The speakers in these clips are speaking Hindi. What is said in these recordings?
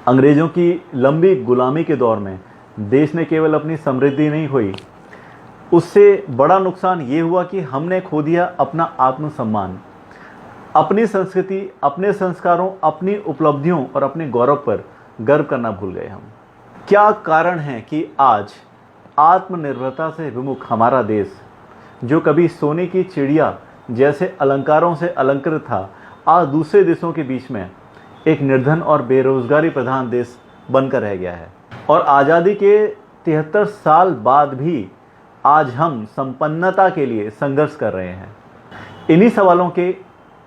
अंग्रेज़ों की लंबी गुलामी के दौर में देश ने केवल अपनी समृद्धि नहीं खोई, उससे बड़ा नुकसान ये हुआ कि हमने खो दिया अपना आत्मसम्मान, अपनी संस्कृति, अपने संस्कारों, अपनी उपलब्धियों और अपने गौरव पर गर्व करना भूल गए हम। क्या कारण है कि आज आत्मनिर्भरता से विमुख हमारा देश, जो कभी सोने की चिड़िया जैसे अलंकारों से अलंकृत था, आज दूसरे देशों के बीच में एक निर्धन और बेरोजगारी प्रधान देश बनकर रह गया है। और आज़ादी के 73 साल बाद भी आज हम संपन्नता के लिए संघर्ष कर रहे हैं। इन्हीं सवालों के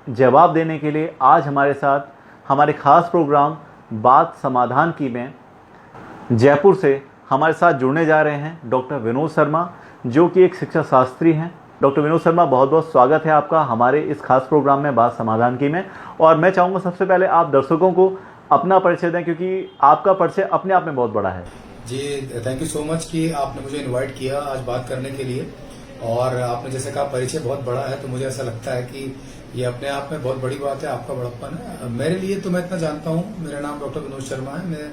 जवाब देने के लिए आज हमारे साथ हमारे खास प्रोग्राम बात समाधान की में जयपुर से हमारे साथ जुड़ने जा रहे हैं डॉक्टर विनोद शर्मा, जो कि एक शिक्षा शास्त्री हैं। डॉक्टर विनोद शर्मा, बहुत बहुत स्वागत है आपका हमारे इस खास प्रोग्राम में बात समाधान की में। और मैं चाहूँगा सबसे पहले आप दर्शकों को अपना परिचय दें, क्योंकि आपका परिचय अपने आप में बहुत बड़ा है। जी, थैंक यू सो मच कि आपने मुझे इनवाइट किया आज बात करने के लिए। और आपने जैसे कहा परिचय बहुत बड़ा है, तो मुझे ऐसा लगता है कि ये अपने आप में बहुत बड़ी बात है, आपका बड़प्पन है। मेरे लिए तो मैं इतना जानता हूँ, मेरा नाम डॉक्टर विनोद शर्मा है। मैं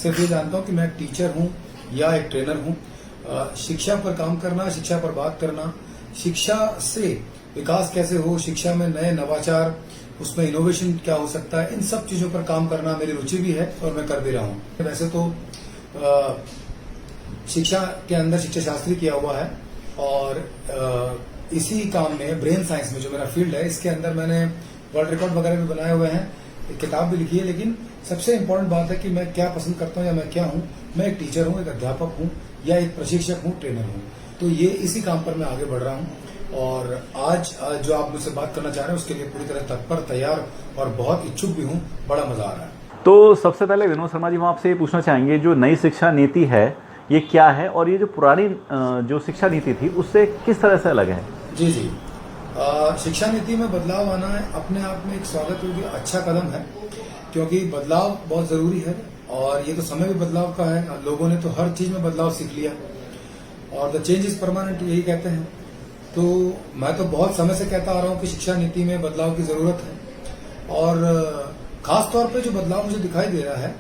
सिर्फ ये जानता हूँ कि मैं एक टीचर हूँ या एक ट्रेनर हूँ। शिक्षा पर काम करना, शिक्षा पर बात करना, शिक्षा से विकास कैसे हो, शिक्षा में नए नवाचार, उसमें इनोवेशन क्या हो सकता है, इन सब चीजों पर काम करना मेरी रुचि भी है और मैं कर भी रहा हूँ। वैसे तो शिक्षा के अंदर शिक्षा शास्त्री किया हुआ है और इसी काम में ब्रेन साइंस में जो मेरा फील्ड है, इसके अंदर मैंने वर्ल्ड रिकॉर्ड वगैरह भी बनाए हुए हैं, एक किताब भी लिखी है। लेकिन सबसे इम्पोर्टेंट बात है कि मैं क्या पसंद करता हूँ या मैं क्या हूँ। मैं एक टीचर हूँ, एक अध्यापक हूँ या एक प्रशिक्षक हूँ, ट्रेनर हूँ। तो ये इसी काम पर मैं आगे बढ़ रहा हूँ और आज जो आप मुझसे बात करना चाह रहे हैं उसके लिए पूरी तरह तत्पर, तैयार और बहुत इच्छुक भी हूँ। बड़ा मजा आ रहा है। तो सबसे पहले विनोद शर्मा जी, हम आपसे ये पूछना चाहेंगे, जो नई शिक्षा नीति है ये क्या है और ये जो पुरानी जो शिक्षा नीति थी उससे किस तरह से अलग है? जी, शिक्षा नीति में बदलाव आना है अपने आप में एक स्वागत योग्य अच्छा कदम है, क्योंकि बदलाव बहुत जरूरी है और ये तो समय भी बदलाव का है। लोगों ने तो हर चीज में बदलाव सीख लिया और द चेंज इज परमानेंट, यही कहते हैं। तो मैं तो बहुत समय से कहता आ रहा हूँ कि शिक्षा नीति में बदलाव की जरूरत है और खास तौर पे जो बदलाव मुझे दिखाई दे रहा है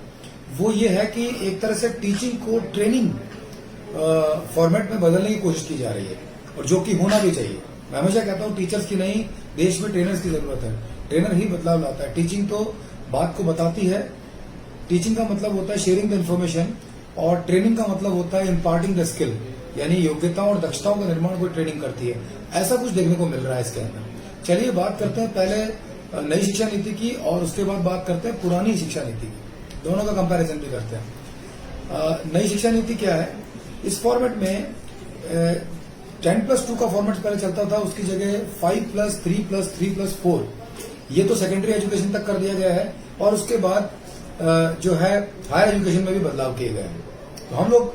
वो ये है कि एक तरह से टीचिंग को ट्रेनिंग फॉर्मेट में बदलने की कोशिश की जा रही है और जो कि होना भी चाहिए। मैं हमेशा कहता हूँ टीचर्स की नहीं, देश में ट्रेनर्स की जरूरत है। ट्रेनर ही बदलाव लाता है। टीचिंग तो बात को बताती है, टीचिंग का मतलब होता है शेयरिंग द इन्फॉर्मेशन और ट्रेनिंग का मतलब होता है इम्पार्टिंग द स्किल, यानी योग्यताओं और दक्षताओं का निर्माण को ट्रेनिंग करती है। ऐसा कुछ देखने को मिल रहा है इसके अंदर। चलिए बात करते हैं पहले नई शिक्षा नीति की और उसके बाद बात करते हैं पुरानी शिक्षा नीति की, दोनों का कंपैरिजन भी करते हैं। नई शिक्षा नीति क्या है? इस फॉर्मेट में 10+2 का फॉर्मेट पहले चलता था, उसकी जगह 5+3+3+4 ये तो सेकेंडरी एजुकेशन तक कर दिया गया है और उसके बाद जो है हायर एजुकेशन में भी बदलाव किए गए हैं। तो हम लोग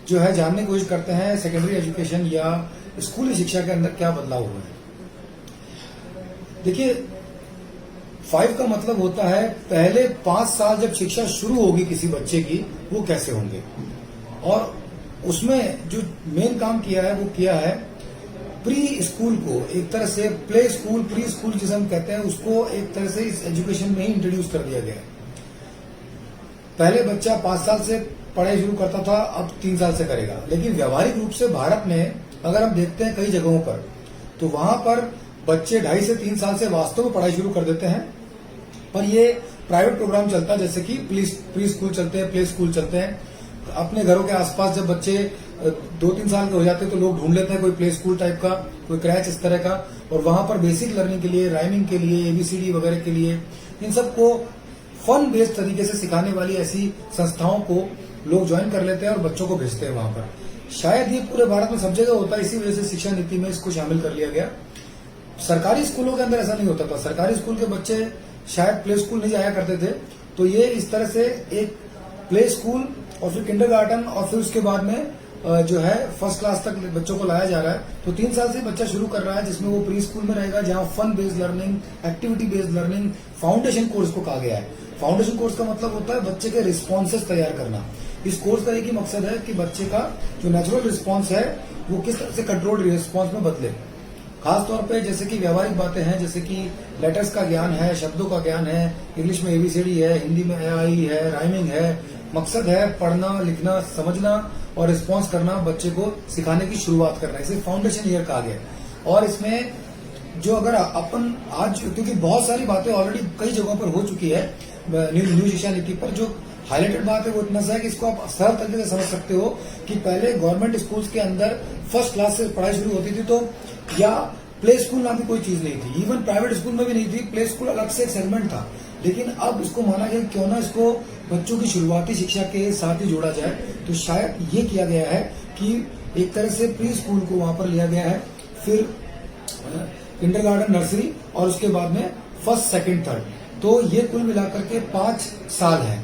जो है जानने की कोशिश करते हैं सेकेंडरी एजुकेशन या स्कूली शिक्षा के अंदर क्या बदलाव हुआ है। देखिए, 5 का मतलब होता है पहले 5 साल जब शिक्षा शुरू होगी किसी बच्चे की, वो कैसे होंगे। और उसमें जो मेन काम किया है वो किया है प्री स्कूल को, एक तरह से प्ले स्कूल, प्री स्कूल जिसे हम कहते हैं, उसको एक तरह से इस एजुकेशन में ही इंट्रोड्यूस कर दिया गया। पहले बच्चा 5 साल से पढ़ाई शुरू करता था, अब 3 साल से करेगा। लेकिन व्यावहारिक रूप से भारत में अगर हम देखते हैं कई जगहों पर, तो वहां पर बच्चे 2.5 से 3 साल से वास्तव में पढ़ाई शुरू कर देते हैं। पर ये प्राइवेट प्रोग्राम चलता है, जैसे कि प्री स्कूल चलते हैं, प्ले स्कूल चलते हैं। अपने घरों के आसपास जब बच्चे 2-3 साल के हो जाते हैं तो लोग ढूंढ लेते हैं कोई प्ले स्कूल टाइप का, कोई क्रैच इस तरह का, और वहां पर बेसिक लर्निंग के लिए, राइमिंग के लिए, ABCD वगैरह के लिए, इन सबको फन बेस्ड तरीके से सिखाने वाली ऐसी संस्थाओं को लोग ज्वाइन कर लेते हैं और बच्चों को भेजते हैं वहां पर। शायद ये पूरे भारत में सब जगह होता है, इसी वजह से शिक्षा नीति में इसको शामिल कर लिया गया। सरकारी स्कूलों के अंदर ऐसा नहीं होता था। सरकारी स्कूल के बच्चे शायद प्ले स्कूल नहीं जाया करते थे, तो ये इस तरह से एक प्ले स्कूल और फिर किंडरगार्टन और फिर उसके बाद में जो है फर्स्ट क्लास तक बच्चों को लाया जा रहा है। तो 3 साल से बच्चा शुरू कर रहा है, जिसमें वो प्री स्कूल में रहेगा, जहां fun based learning, activity based learning, foundation course को कहा गया है। फाउंडेशन कोर्स का मतलब होता है बच्चे के रिस्पॉन्सेस तैयार करना। इस कोर्स का एक ही मकसद है कि बच्चे का जो नेचुरल रिस्पॉन्स है वो किस तरह से कंट्रोल्ड रिस्पॉन्स में बदले। खास तौर पे जैसे कि व्यावहारिक बातें हैं, जैसे कि लेटर्स का ज्ञान है, शब्दों का ज्ञान है, इंग्लिश में एबीसीडी है, हिंदी में एआई है, राइमिंग है। मकसद है पढ़ना, लिखना, समझना और रिस्पॉन्स करना बच्चे को सिखाने की शुरुआत करना। इसे फाउंडेशन ईयर कहा गया। और इसमें जो अगर अपन आज, क्योंकि बहुत सारी बातें ऑलरेडी कई जगहों पर हो चुकी है न्यू शिक्षा नीति पर, जो हाईलाइटेड बात है वो इतना सा है कि इसको आप सरल तरीके से समझ सकते हो कि पहले गवर्नमेंट स्कूल्स के अंदर फर्स्ट क्लास से पढ़ाई शुरू होती थी, तो या प्ले स्कूल नाम की कोई चीज नहीं थी, इवन प्राइवेट स्कूल में भी नहीं थी। प्ले स्कूल अलग से एक सेगमेंट था, लेकिन अब इसको माना गया क्यों ना इसको बच्चों की शुरुआती शिक्षा के साथ ही जोड़ा जाए। तो शायद ये किया गया है कि एक तरह से प्री स्कूल को वहां पर लिया गया है, फिर किंडरगार्टन, नर्सरी और उसके बाद में फर्स्ट, सेकंड, थर्ड। तो ये कुल मिलाकर के 5 साल है।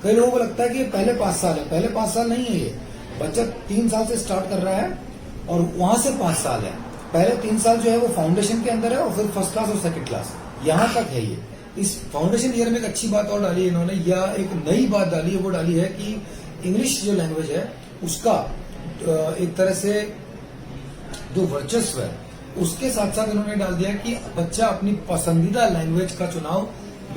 कई लोगों को लगता है कि पहले 5 साल है, पहले 5 साल नहीं है। ये बच्चा 3 साल से स्टार्ट कर रहा है और वहां से 5 साल है। पहले 3 साल जो है वो फाउंडेशन के अंदर है और फिर फर्स्ट क्लास और सेकंड क्लास, यहां तक है ये। इस फाउंडेशन ईयर में एक अच्छी बात और डाली है इन्होंने, या एक नई बात डाली है, वो डाली है कि इंग्लिश जो लैंग्वेज है उसका एक तरह से जो वर्चस्व है उसके साथ साथ इन्होंने डाल दिया कि बच्चा अपनी पसंदीदा लैंग्वेज का चुनाव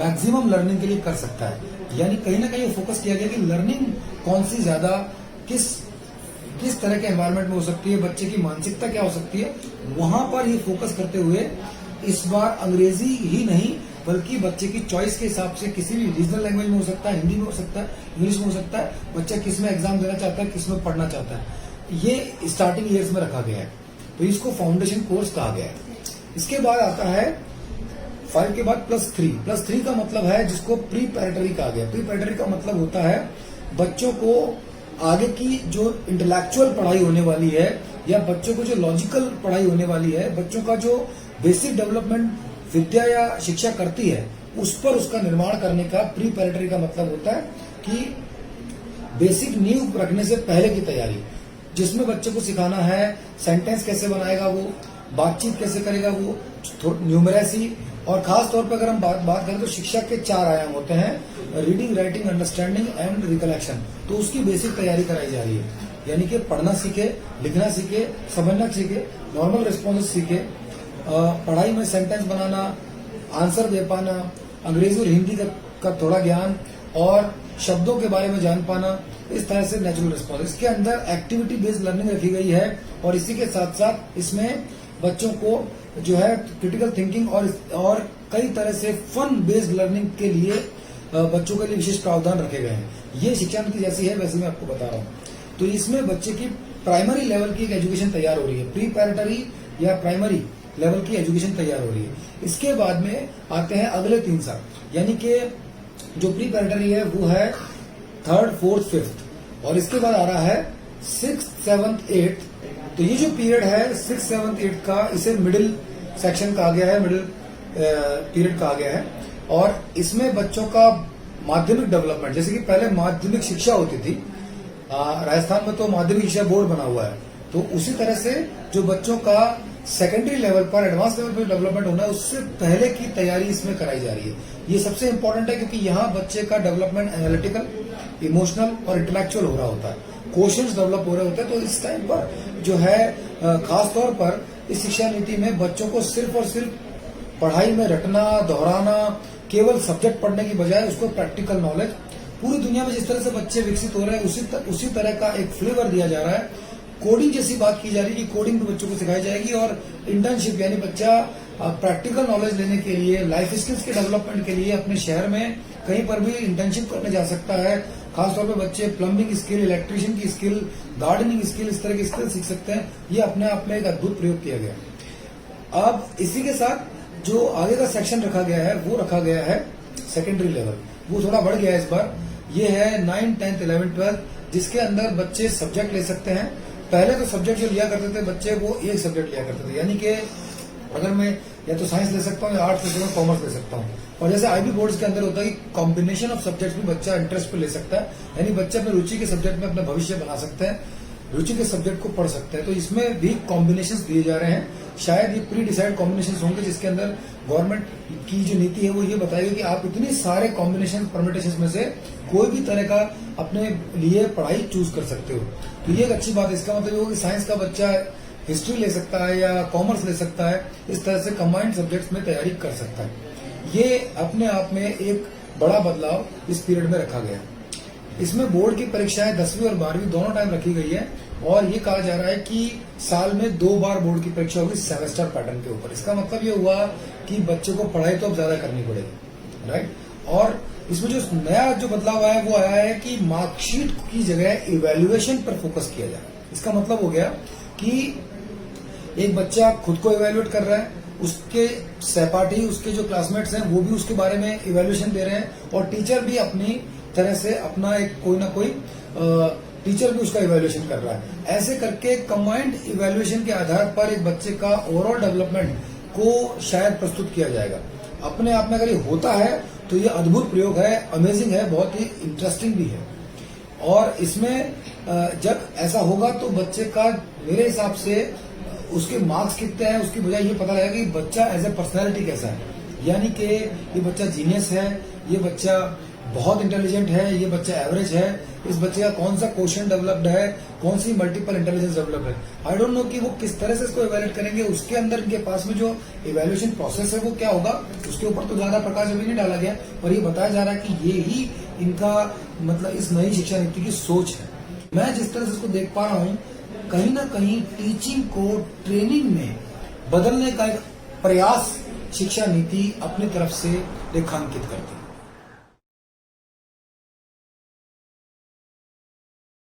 मैक्सिमम लर्निंग के लिए कर सकता है। यानी कहीं ना कहीं फोकस किया गया कि लर्निंग कौन सी ज्यादा किस तरह के एनवायरनमेंट में हो सकती है, बच्चे की मानसिकता क्या हो सकती है, वहां पर ये फोकस करते हुए इस बार अंग्रेजी ही नहीं बल्कि बच्चे की चॉइस के हिसाब से किसी भी रीजनल लैंग्वेज में हो सकता है, हिंदी में हो सकता है, इंग्लिश में हो सकता है, बच्चा किस में एग्जाम देना चाहता है, किस में पढ़ना चाहता है, ये स्टार्टिंग ईयर्स में रखा गया है। तो इसको फाउंडेशन कोर्स कहा गया है। इसके बाद आता है 5 के बाद +3। +3 का मतलब है जिसको प्री पैरेटरी कहा गया। प्री पैरेटरी का मतलब होता है बच्चों को आगे की जो इंटेलेक्चुअल पढ़ाई होने वाली है या बच्चों को जो लॉजिकल पढ़ाई होने वाली है, बच्चों का जो बेसिक डेवलपमेंट विद्या या शिक्षा करती है उस पर उसका निर्माण करने का प्री पैरेटरी का मतलब होता है कि बेसिक नींव रखने से पहले की तैयारी, जिसमें बच्चे को सिखाना है सेंटेंस कैसे बनाएगा, वो बातचीत कैसे करेगा, वो न्यूमरेसी, और खास तौर पर अगर हम बात करें तो शिक्षा के 4 आयाम होते हैं, reading, writing, understanding and recollection. तो उसकी बेसिक तैयारी कराई जा रही है, यानी कि पढ़ना सीखे, लिखना सीखे, समझना सीखे, नॉर्मल रिस्पॉन्सेस सीखे, पढ़ाई में सेंटेंस बनाना, आंसर दे पाना, अंग्रेजी और हिंदी का थोड़ा ज्ञान और शब्दों के बारे में जान पाना, इस तरह से नेचुरल रिस्पॉन्स। इसके अंदर एक्टिविटी बेस्ड लर्निंग रखी गई है और इसी के साथ साथ इसमें बच्चों को जो है क्रिटिकल थिंकिंग और कई तरह से फन बेस्ड लर्निंग के लिए बच्चों के लिए विशेष प्रावधान रखे गए हैं। ये शिक्षा नीति जैसी है वैसे मैं आपको बता रहा हूँ। तो इसमें बच्चे की प्राइमरी लेवल की एक एजुकेशन तैयार हो रही है, प्री पैरेटरी या प्राइमरी लेवल की एजुकेशन तैयार हो रही है। इसके बाद में आते हैं अगले 3 साल, यानी कि जो प्री पैरेटरी है वो है 3rd, 4th, 5th, और इसके बाद आ रहा है 6th, 7th, 8th। तो ये जो पीरियड है 6th, 7th, 8th का, इसे मिडिल सेक्शन कहा गया है, मिडिल पीरियड कहा गया है। और इसमें बच्चों का माध्यमिक डेवलपमेंट, जैसे कि पहले माध्यमिक शिक्षा होती थी, राजस्थान में तो माध्यमिक शिक्षा बोर्ड बना हुआ है, तो उसी तरह से जो बच्चों का सेकेंडरी लेवल पर, एडवांस लेवल पर डेवलपमेंट होना है उससे पहले की तैयारी इसमें कराई जा रही है। ये सबसे इंपॉर्टेंट है क्योंकि यहाँ बच्चे का डेवलपमेंट एनालिटिकल, इमोशनल और इंटेलेक्चुअल हो रहा होता है, क्वेश्चंस डेवलप हो रहे होते हैं। तो इस टाइम पर जो है खास तौर पर इस शिक्षा नीति में बच्चों को सिर्फ और सिर्फ पढ़ाई में रटना, दोहराना, केवल सब्जेक्ट पढ़ने की बजाय उसको प्रैक्टिकल नॉलेज, पूरी दुनिया में जिस तरह से बच्चे विकसित हो रहे हैं उसी तरह का एक फ्लेवर दिया जा रहा है। कोडिंग जैसी बात की जा रही है कि कोडिंग भी बच्चों को सिखाई जाएगी, और इंटर्नशिप यानी बच्चा प्रैक्टिकल नॉलेज लेने के लिए, लाइफ स्किल्स के डेवलपमेंट के लिए अपने शहर में कहीं पर भी इंटर्नशिप करने जा सकता है। खासतौर पर बच्चे प्लम्बिंग स्किल, इलेक्ट्रिशियन की स्किल, गार्डनिंग स्किल, इस तरह की स्किल सीख सकते हैं। ये अपने आप में एक अद्भुत प्रयोग किया गया। अब इसी के साथ जो आगे का सेक्शन रखा गया है वो रखा गया है सेकेंडरी लेवल, वो थोड़ा बढ़ गया है इस बार। ये है 9th, 10th, 11th, 12th, जिसके अंदर बच्चे सब्जेक्ट ले सकते हैं। पहले तो सब्जेक्ट जो लिया करते थे बच्चे, वो एक सब्जेक्ट लिया करते थे, यानी कि अगर मैं या तो साइंस ले सकता हूँ या आर्ट्स ले सकता हूँ, कॉमर्स ले सकता हूँ। और जैसे आईबी बोर्ड्स के अंदर होता है कि कॉम्बिनेशन ऑफ सब्जेक्ट भी बच्चा इंटरेस्ट पे ले सकता है, यानी बच्चे अपने रुचि के सब्जेक्ट में अपना भविष्य बना सकते हैं, रुचि के सब्जेक्ट को पढ़ सकते हैं। तो इसमें भी कॉम्बिनेशन दिए जा रहे हैं। शायद ये प्री डिसाइड कॉम्बिनेशन होंगे जिसके अंदर गवर्नमेंट की जो नीति है वो ये बताएगी कि आप इतने सारे कॉम्बिनेशन परमिटेशन में से कोई भी तरह का अपने लिए पढ़ाई चूज कर सकते हो। तो ये एक अच्छी बात है। इसका मतलब ये हो कि साइंस का बच्चा हिस्ट्री ले सकता है या कॉमर्स ले सकता है, इस तरह से कंबाइंड सब्जेक्ट्स में तैयारी कर सकता है। ये अपने आप में एक बड़ा बदलाव इस पीरियड में रखा गया। इसमें बोर्ड की परीक्षाएं 10वीं और 12वीं दोनों टाइम रखी गई है और ये कहा जा रहा है कि साल में 2 बार बोर्ड की परीक्षा होगी सेमेस्टर पैटर्न के ऊपर। इसका मतलब ये हुआ कि बच्चे को पढ़ाई तो अब ज्यादा करनी पड़ेगी, राइट। और इसमें जो नया जो बदलाव आया वो आया है कि मार्कशीट की जगह इवेल्युएशन पर फोकस किया जाए। इसका मतलब हो गया कि एक बच्चा खुद को इवेल्युएट कर रहा है, उसके सहपाठी, उसके जो क्लासमेट्स हैं वो भी उसके बारे में इवेल्युएशन दे रहे हैं और टीचर भी अपनी तरह से अपना एक कोई ना कोई टीचर भी उसका इवेल्युएशन कर रहा है। ऐसे करके कंबाइंड इवेल्युएशन के आधार पर एक बच्चे का ओवरऑल डेवलपमेंट को शायद प्रस्तुत किया जाएगा। अपने आप में अगर ये होता है तो ये अद्भुत प्रयोग है, अमेजिंग है, बहुत ही इंटरेस्टिंग भी है। और इसमें जब ऐसा होगा तो बच्चे का मेरे हिसाब से उसके मार्क्स कितने हैं उसकी बजाय ये पता लगेगा कि बच्चा एज ए पर्सनैलिटी कैसा है, यानी कि ये बच्चा जीनियस है, ये बच्चा बहुत इंटेलिजेंट है, ये बच्चा एवरेज है, इस बच्चे का कौन सा क्वेश्चन डेवलप्ड है, कौन सी मल्टीपल इंटेलिजेंस डेवलप्ड है। आई डोंट नो कि वो किस तरह से इसको इवेल्युएट करेंगे, उसके अंदर इनके पास में जो इवेल्युएशन प्रोसेस है वो क्या होगा, उसके ऊपर तो ज्यादा प्रकाश अभी नहीं डाला गया, पर ये बताया जा रहा है कि ये ही इनका मतलब इस नई शिक्षा नीति की सोच है। मैं जिस तरह से इसको देख पा रहा हूँ, कहीं ना कहीं टीचिंग को ट्रेनिंग में बदलने का एक प्रयास शिक्षा नीति अपनी तरफ से रेखांकित करती है।